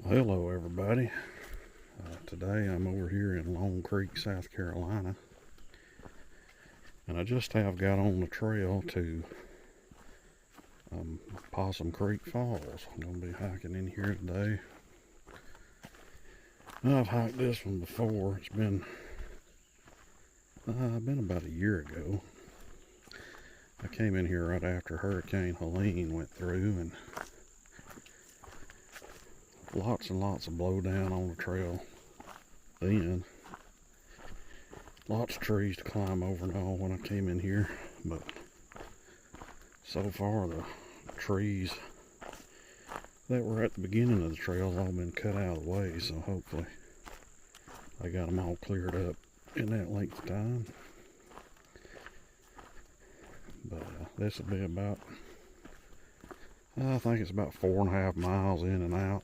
Hello everybody. Today I'm over here in Lone Creek, South Carolina, and I just have got on the trail to Possum Creek Falls. I'm going to be hiking in here today. I've hiked this one before. It's been about a year ago. I came in here right after Hurricane Helene went through, and lots and lots of blowdown on the trail then. Lots of trees to climb over and all when I came in here, but so far the trees that were at the beginning of the trail have all been cut out of the way, so hopefully I got them all cleared up in that length of time. But this will be about, I think it's about 4.5 miles in and out.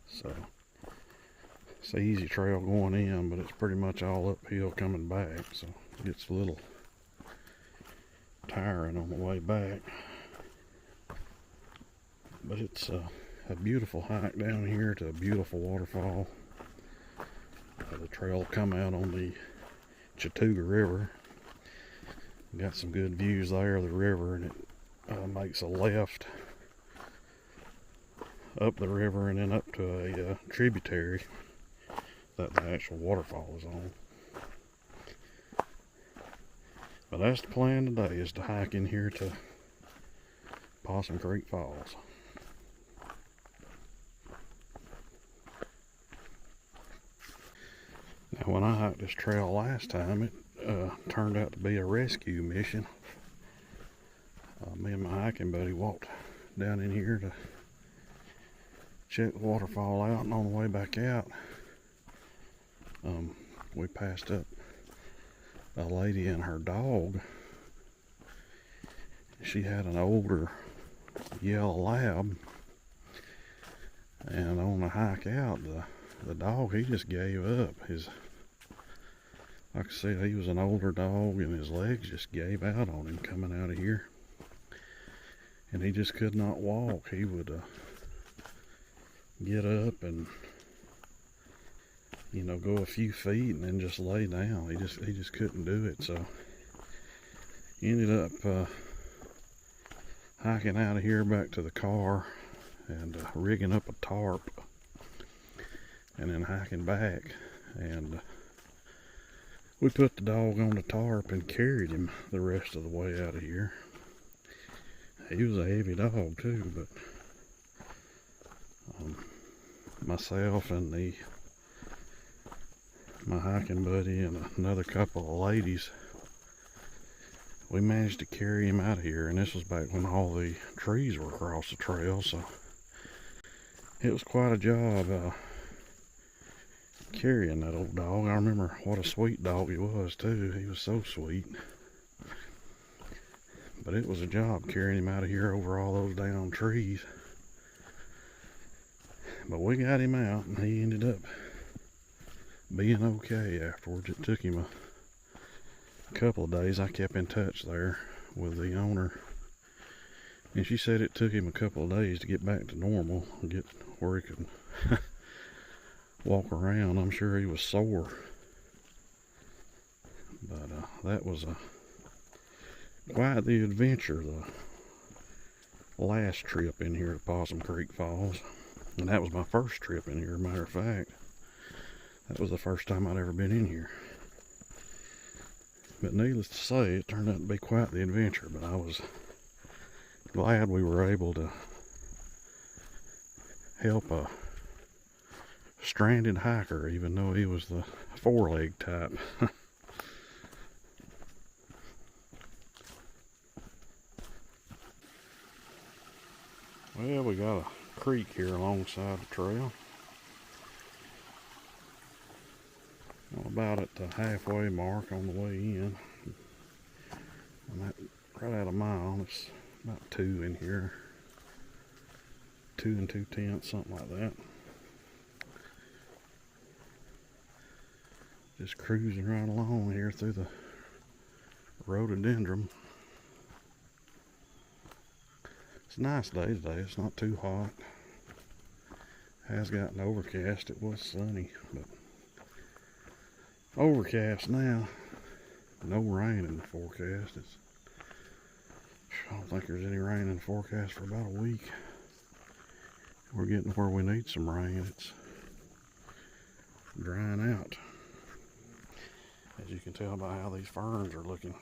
So it's an easy trail going in, but it's pretty much all uphill coming back, so it gets a little tiring on the way back. But it's a beautiful hike down here to a beautiful waterfall. The trail will come out on the Chattooga River. Got some good views there of the river, and it makes a left up the river and then up to a tributary that the actual waterfall is on. But that's the plan today, is to hike in here to Possum Creek Falls. Now, when I hiked this trail last time, it turned out to be a rescue mission. Me and my hiking buddy walked down in here to check the waterfall out, and on the way back out, we passed up a lady and her dog. She had an older yellow lab, and on the hike out, the dog, he just gave up. Like I said, he was an older dog, and his legs just gave out on him coming out of here, and he just could not walk. He would get up and go a few feet and then just lay down. He just couldn't do it. So he ended up hiking out of here back to the car and rigging up a tarp, and then hiking back, and we put the dog on the tarp and carried him the rest of the way out of here. He was a heavy dog too, but myself and my hiking buddy and another couple of ladies, we managed to carry him out of here, and this was back when all the trees were across the trail, so it was quite a job carrying that old dog. I remember what a sweet dog he was too. He was so sweet. But it was a job carrying him out of here over all those down trees. But we got him out, and he ended up being okay afterwards. It took him a couple of days. I kept in touch there with the owner, and she said it took him a couple of days to get back to normal and get where he could walk around. I'm sure he was sore, but that was quite the adventure, the last trip in here to Possum Creek Falls. And that was my first trip in here, matter of fact. That was the first time I'd ever been in here. But needless to say, it turned out to be quite the adventure. But I was glad we were able to help a stranded hiker, even though he was the four-leg type. Well, we got a creek here alongside the trail. Well, about at the halfway mark on the way in. And that, right at a mile, it's about 2 in here. 2 2/10, something like that. Just cruising right along here through the rhododendron. It's a nice day today. It's not too hot. Has gotten overcast. It was sunny, but overcast now. No rain in the forecast. I don't think there's any rain in the forecast for about a week. We're getting where we need some rain. It's drying out, as you can tell by how these ferns are looking.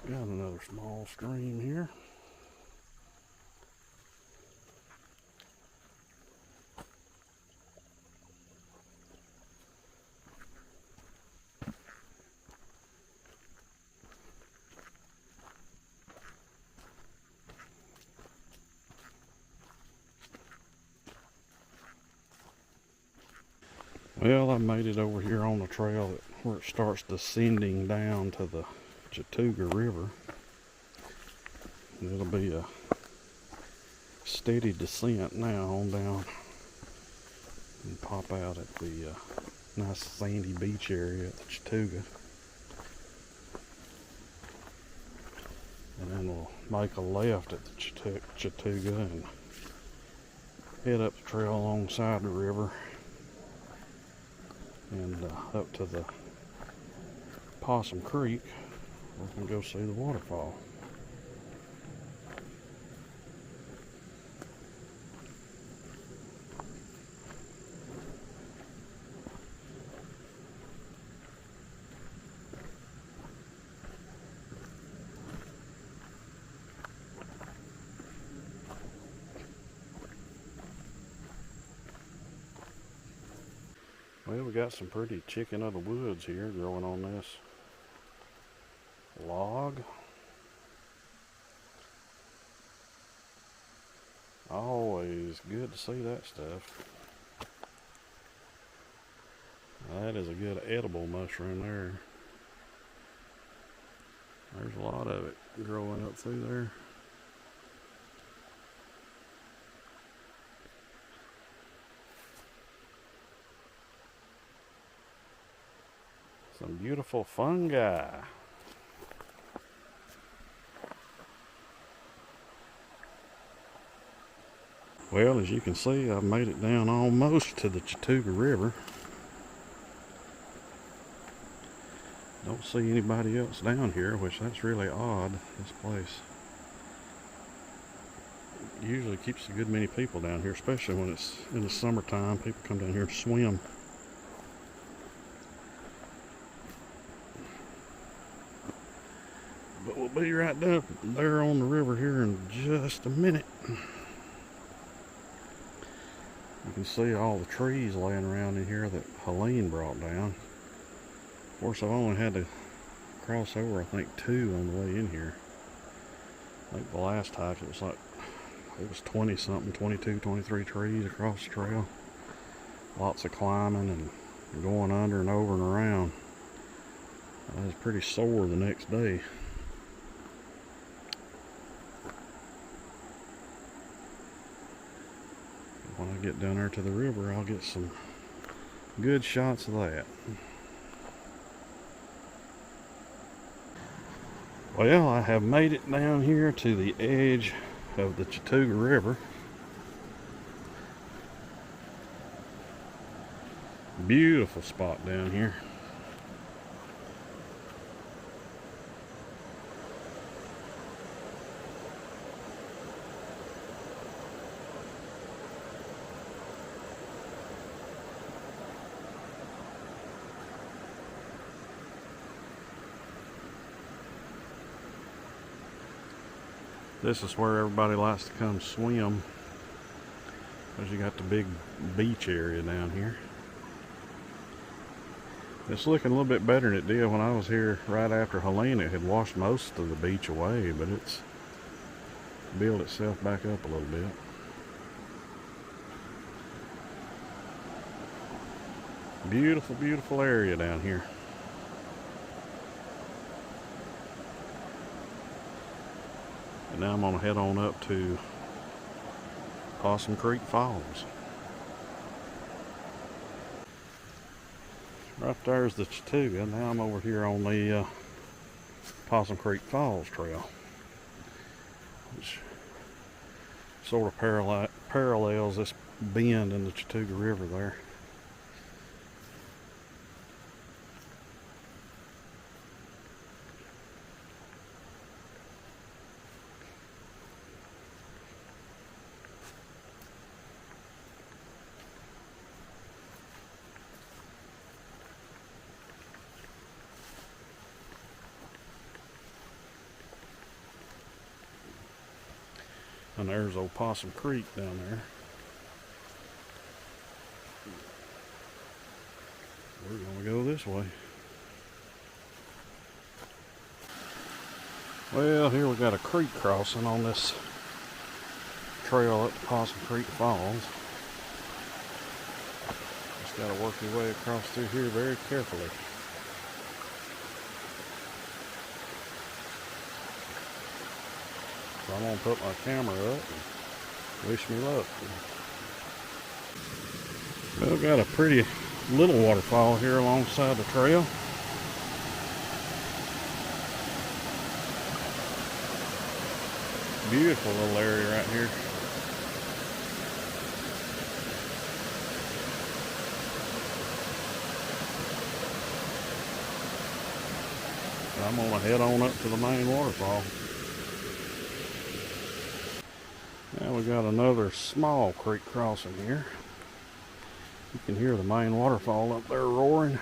Got another small stream here. Well, I made it over here on the trail where it starts descending down to the Chattooga River. And it'll be a steady descent now on down and pop out at the nice sandy beach area at the Chattooga. And then we'll make a left at the Chattooga and head up the trail alongside the river and up to the Opossum Creek. We can go see the waterfall. Well, we got some pretty chicken of the woods here growing on this log. Always good to see that stuff. That is a good edible mushroom there. There's a lot of it growing up through there. Some beautiful fungi. Well, as you can see, I've made it down almost to the Chattooga River. Don't see anybody else down here, which that's really odd. This place usually keeps a good many people down here, especially when it's in the summertime. People come down here and swim. But we'll be right up there on the river here in just a minute. You can see all the trees laying around in here that Helene brought down. Of course, I've only had to cross over, I think, 2 on the way in here. I think the last hike it was 20 something, 22, 23 trees across the trail. Lots of climbing and going under and over and around. I was pretty sore the next day. When I get down there to the river, I'll get some good shots of that. Well, I have made it down here to the edge of the Chattooga River. Beautiful spot down here. This is where everybody likes to come swim, because you got the big beach area down here. It's looking a little bit better than it did when I was here right after Helene. It had washed most of the beach away, but it's built itself back up a little bit. Beautiful, beautiful area down here. And now I'm gonna head on up to Opossum Creek Falls. Right there's the Chattooga. Now I'm over here on the Opossum Creek Falls trail, which sort of parallels this bend in the Chattooga River there. And there's Opossum Creek down there. We're gonna go this way. Well, here we got a creek crossing on this trail up Opossum Creek Falls. Just gotta work your way across through here very carefully. So I'm gonna put my camera up and wish me luck. Well, got a pretty little waterfall here alongside the trail. Beautiful little area right here. I'm gonna head on up to the main waterfall. Now we got another small creek crossing here. You can hear the main waterfall up there roaring.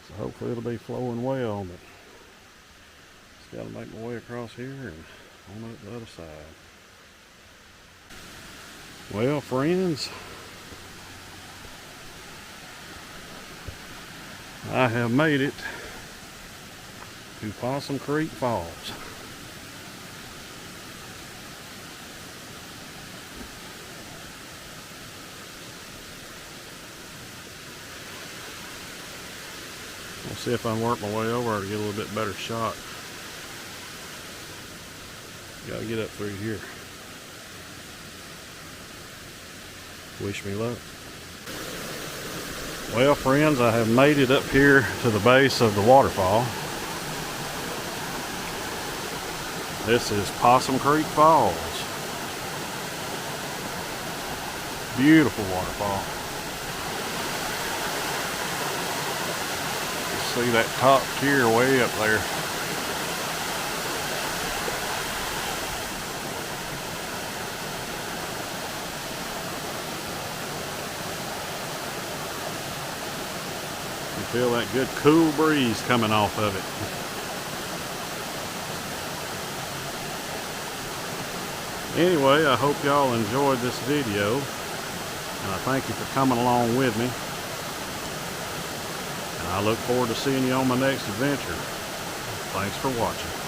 So hopefully it'll be flowing well, but just gotta make my way across here and on up the other side. Well, friends, I have made it to Opossum Creek Falls. I'll see if I can work my way over to get a little bit better shot. Gotta get up through here. Wish me luck. Well, friends, I have made it up here to the base of the waterfall. This is Opossum Creek Falls. Beautiful waterfall. You see that top tier way up there. You feel that good cool breeze coming off of it. Anyway, I hope y'all enjoyed this video, and I thank you for coming along with me. And I look forward to seeing you on my next adventure. Thanks for watching.